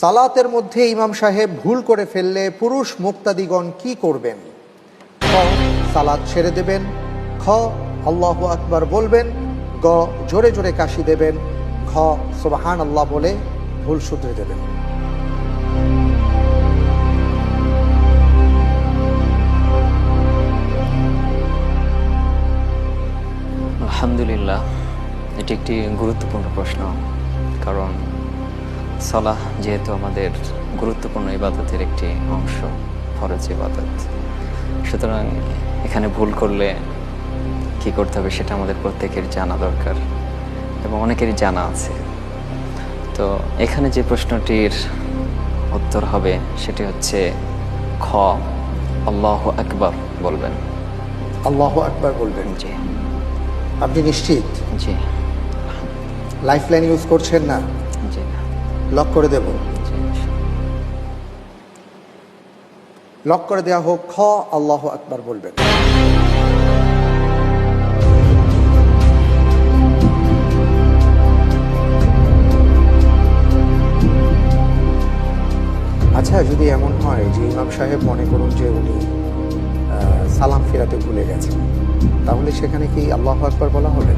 সালাতের মধ্যে ইমাম সাহেব ভুল করে ফেললে পুরুষ মুক্তাদিগণ কি করবেন? খ, সালাত ছেড়ে দেবেন। খ, আল্লাহু আকবার বলবেন। গ, জোরে জোরে কাশি দেবেন। ঘ, সুবহান আল্লাহ বলে ভুল শুধরে দেবেন। আলহামদুলিল্লাহ, এটি একটি গুরুত্বপূর্ণ প্রশ্ন। কারণ সালাহ যেহেতু আমাদের গুরুত্বপূর্ণ ইবাদতের একটি অংশ, ফরজ ইবাদত, সুতরাং এখানে ভুল করলে কি করতে হবে সেটা আমাদের প্রত্যেকের জানা দরকার এবং অনেকেরই জানা আছে। তো এখানে যে প্রশ্নটির উত্তর হবে সেটি হচ্ছে খ, আল্লাহু আকবার বলবেন। আল্লাহু আকবার বলবেন। জি। আপনি নিশ্চিত? জি। লাইফ লাইন ইউজ করছেন না? জি। লক করে দেব? জি। লক করে দেওয়া হোক। খ, আল্লাহু আকবার বলবেন। আচ্ছা, যদি এমন হয় যে ইমাম সাহেব মনে করুন যে উনি সালাম ফেরাতে ভুলে গেছেন, তাহলে সেখানে কি আল্লাহু আকবার বলা হবে?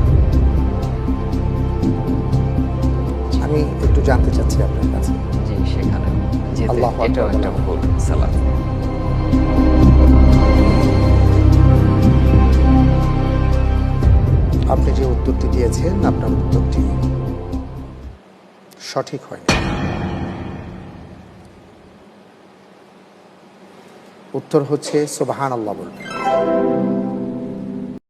আমি একটু জানতে চাচ্ছি আপনার কাছে। জি, সেখানে আল্লাহু আকবার এটাও একটা ভুল সালাত। আপনি যে উত্তরটি দিয়েছেন, আপনার উত্তরটি সঠিক হয়নি। উত্তর হচ্ছে সুবহানাল্লাহ বলবেন।